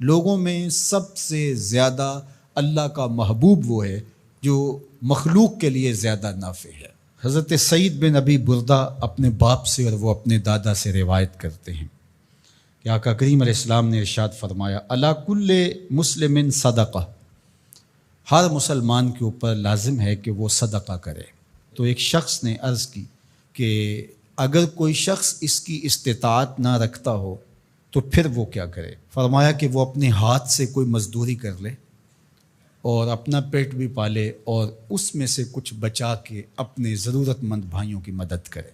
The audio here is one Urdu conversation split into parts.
لوگوں میں سب سے زیادہ اللہ کا محبوب وہ ہے جو مخلوق کے لیے زیادہ نافع ہے۔ حضرت سعید بن ابی بردہ اپنے باپ سے اور وہ اپنے دادا سے روایت کرتے ہیں کہ آقا کریم علیہ السلام نے ارشاد فرمایا علی کل مسلم صدقہ، ہر مسلمان کے اوپر لازم ہے کہ وہ صدقہ کرے۔ تو ایک شخص نے عرض کی کہ اگر کوئی شخص اس کی استطاعت نہ رکھتا ہو تو پھر وہ کیا کرے؟ فرمایا کہ وہ اپنے ہاتھ سے کوئی مزدوری کر لے اور اپنا پیٹ بھی پالے اور اس میں سے کچھ بچا کے اپنے ضرورت مند بھائیوں کی مدد کرے۔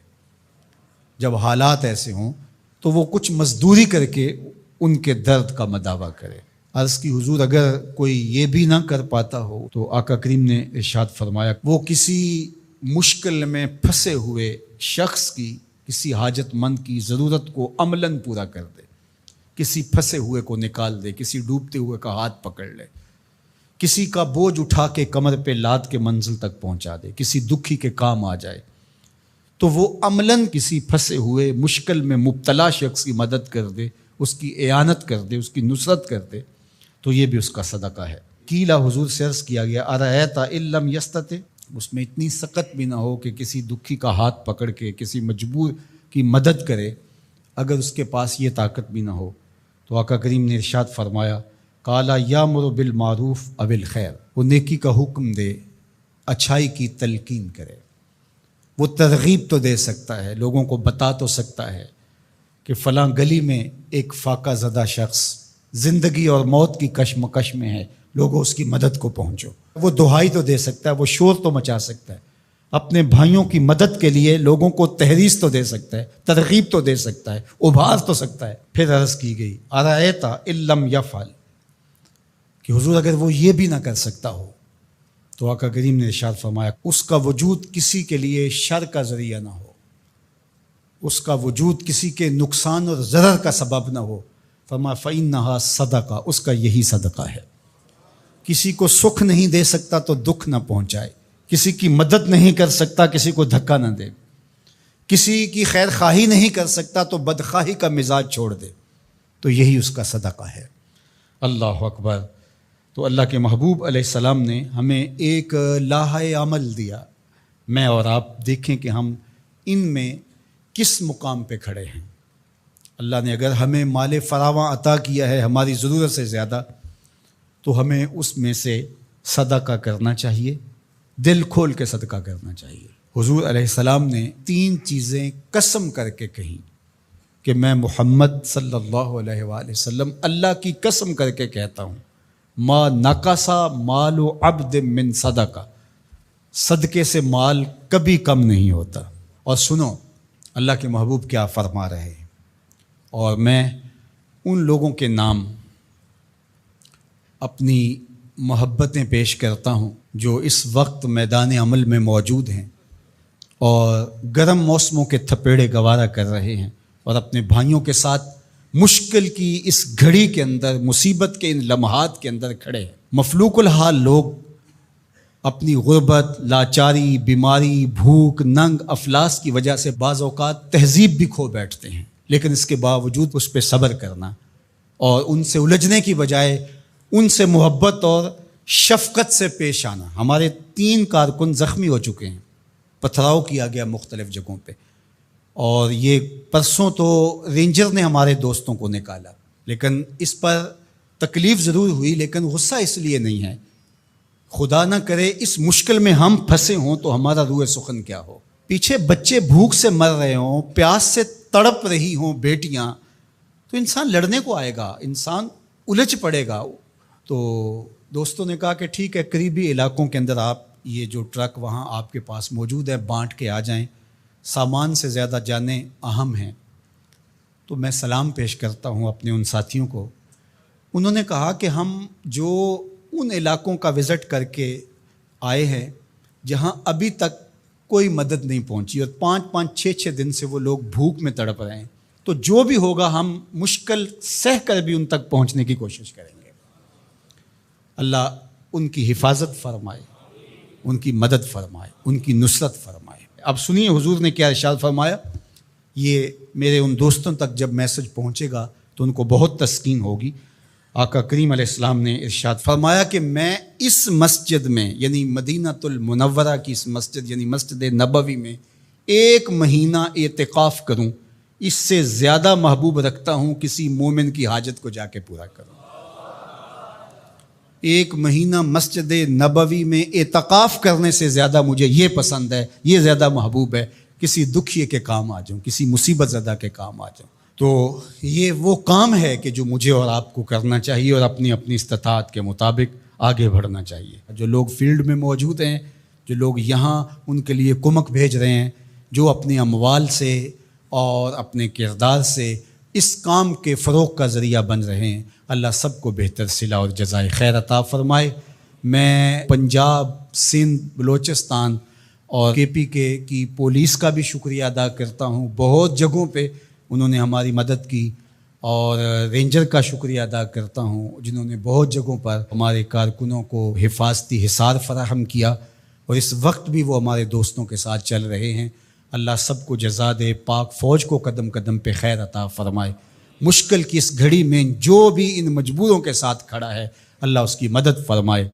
جب حالات ایسے ہوں تو وہ کچھ مزدوری کر کے ان کے درد کا مداوع کرے۔ عرض کی حضور اگر کوئی یہ بھی نہ کر پاتا ہو تو آقا کریم نے ارشاد فرمایا وہ کسی مشکل میں پھنسے ہوئے شخص کی، کسی حاجت مند کی ضرورت کو عملاً پورا کر دے، کسی پھنسے ہوئے کو نکال دے، کسی ڈوبتے ہوئے کا ہاتھ پکڑ لے، کسی کا بوجھ اٹھا کے کمر پہ لاد کے منزل تک پہنچا دے، کسی دکھی کے کام آ جائے، تو وہ عملاً کسی پھنسے ہوئے مشکل میں مبتلا شخص کی مدد کر دے، اس کی اعانت کر دے، اس کی نصرت کر دے، تو یہ بھی اس کا صدقہ ہے۔ قیلا حضور سے عرض کیا گیا ارأیت ان لم یستطع، اس میں اتنی سخت بھی نہ ہو کہ کسی دکھی کا ہاتھ پکڑ کے کسی مجبور کی مدد کرے، اگر اس کے پاس یہ طاقت بھی نہ ہو تو آقا کریم نے ارشاد فرمایا قالا یامر بالمعروف او الخیر، وہ نیکی کا حکم دے، اچھائی کی تلقین کرے۔ وہ ترغیب تو دے سکتا ہے، لوگوں کو بتا تو سکتا ہے کہ فلاں گلی میں ایک فاقہ زدہ شخص زندگی اور موت کی کشمکش میں ہے، لوگوں اس کی مدد کو پہنچو۔ وہ دہائی تو دے سکتا ہے، وہ شور تو مچا سکتا ہے، اپنے بھائیوں کی مدد کے لیے لوگوں کو تحریض تو دے سکتا ہے، ترغیب تو دے سکتا ہے، ابھار تو سکتا ہے۔ پھر عرض کی گئی ارأیت ان لم یفعل، کہ حضور اگر وہ یہ بھی نہ کر سکتا ہو تو آقا کریم نے ارشاد فرمایا اس کا وجود کسی کے لیے شر کا ذریعہ نہ ہو، اس کا وجود کسی کے نقصان اور ضرر کا سبب نہ ہو، فرمایا فإنہا صدقہ، اس کا یہی صدقہ ہے۔ کسی کو سکھ نہیں دے سکتا تو دکھ نہ پہنچائے، کسی کی مدد نہیں کر سکتا کسی کو دھکا نہ دے، کسی کی خیر خواہی نہیں کر سکتا تو بدخواہی کا مزاج چھوڑ دے، تو یہی اس کا صدقہ ہے۔ اللہ اکبر۔ تو اللہ کے محبوب علیہ السلام نے ہمیں ایک لاحہ عمل دیا، میں اور آپ دیکھیں کہ ہم ان میں کس مقام پہ کھڑے ہیں۔ اللہ نے اگر ہمیں مال فراواں عطا کیا ہے ہماری ضرورت سے زیادہ، تو ہمیں اس میں سے صدقہ کرنا چاہیے، دل کھول کے صدقہ کرنا چاہیے۔ حضور علیہ السلام نے 3 چیزیں قسم کر کے کہیں کہ میں محمد صلی اللہ علیہ وآلہ وسلم اللہ کی قسم کر کے کہتا ہوں ما نقصا مال عبد من صدقہ، صدقے سے مال کبھی کم نہیں ہوتا۔ اور سنو اللہ کے محبوب کیا فرما رہے ہیں، اور میں ان لوگوں کے نام اپنی محبتیں پیش کرتا ہوں جو اس وقت میدان عمل میں موجود ہیں اور گرم موسموں کے تھپیڑے گوارا کر رہے ہیں اور اپنے بھائیوں کے ساتھ مشکل کی اس گھڑی کے اندر، مصیبت کے ان لمحات کے اندر کھڑے ہیں۔ مفلوق الحال لوگ اپنی غربت، لاچاری، بیماری، بھوک، ننگ افلاس کی وجہ سے بعض اوقات تہذیب بھی کھو بیٹھتے ہیں، لیکن اس کے باوجود اس پہ صبر کرنا اور ان سے الجھنے کی بجائے ان سے محبت اور شفقت سے پیش آنا۔ ہمارے 3 کارکن زخمی ہو چکے ہیں، پتھراؤ کیا گیا مختلف جگہوں پہ، اور یہ پرسوں تو رینجر نے ہمارے دوستوں کو نکالا، لیکن اس پر تکلیف ضرور ہوئی، لیکن غصہ اس لیے نہیں ہے، خدا نہ کرے اس مشکل میں ہم پھنسے ہوں تو ہمارا روح سخن کیا ہو، پیچھے بچے بھوک سے مر رہے ہوں، پیاس سے تڑپ رہی ہوں بیٹیاں، تو انسان لڑنے کو آئے گا، انسان الجھ پڑے گا۔ تو دوستوں نے کہا کہ ٹھیک ہے، قریبی علاقوں کے اندر آپ یہ جو ٹرک وہاں آپ کے پاس موجود ہے بانٹ کے آ جائیں، سامان سے زیادہ جانیں اہم ہیں۔ تو میں سلام پیش کرتا ہوں اپنے ان ساتھیوں کو۔ انہوں نے کہا کہ ہم جو ان علاقوں کا وزٹ کر کے آئے ہیں جہاں ابھی تک کوئی مدد نہیں پہنچی اور 5-5 6-6 دن سے وہ لوگ بھوک میں تڑپ رہے ہیں، تو جو بھی ہوگا ہم مشکل سہ کر بھی ان تک پہنچنے کی کوشش کریں گے۔ اللہ ان کی حفاظت فرمائے، ان کی مدد فرمائے، ان کی نصرت فرمائے۔ اب سنیے حضور نے کیا ارشاد فرمایا، یہ میرے ان دوستوں تک جب میسج پہنچے گا تو ان کو بہت تسکین ہوگی۔ آقا کریم علیہ السلام نے ارشاد فرمایا کہ میں اس مسجد میں یعنی مدینہ المنورہ کی اس مسجد یعنی مسجد نبوی میں 1 مہینہ اعتکاف کروں، اس سے زیادہ محبوب رکھتا ہوں کسی مومن کی حاجت کو جا کے پورا کروں۔ 1 مہینہ مسجد نبوی میں اعتکاف کرنے سے زیادہ مجھے یہ پسند ہے، یہ زیادہ محبوب ہے، کسی دکھیے کے کام آ جاؤں، کسی مصیبت زدہ کے کام آ جاؤں۔ تو یہ وہ کام ہے کہ جو مجھے اور آپ کو کرنا چاہیے اور اپنی اپنی استطاعت کے مطابق آگے بڑھنا چاہیے۔ جو لوگ فیلڈ میں موجود ہیں، جو لوگ یہاں ان کے لیے کمک بھیج رہے ہیں، جو اپنے اموال سے اور اپنے کردار سے اس کام کے فروغ کا ذریعہ بن رہے ہیں، اللہ سب کو بہتر صلہ اور جزائے خیر عطا فرمائے۔ میں پنجاب، سندھ، بلوچستان اور KPK کی پولیس کا بھی شکریہ ادا کرتا ہوں، بہت جگہوں پہ انہوں نے ہماری مدد کی، اور رینجر کا شکریہ ادا کرتا ہوں جنہوں نے بہت جگہوں پر ہمارے کارکنوں کو حفاظتی حصار فراہم کیا، اور اس وقت بھی وہ ہمارے دوستوں کے ساتھ چل رہے ہیں۔ اللہ سب کو جزا دے، پاک فوج کو قدم قدم پہ خیر عطا فرمائے۔ مشکل کی اس گھڑی میں جو بھی ان مجبوروں کے ساتھ کھڑا ہے، اللہ اس کی مدد فرمائے۔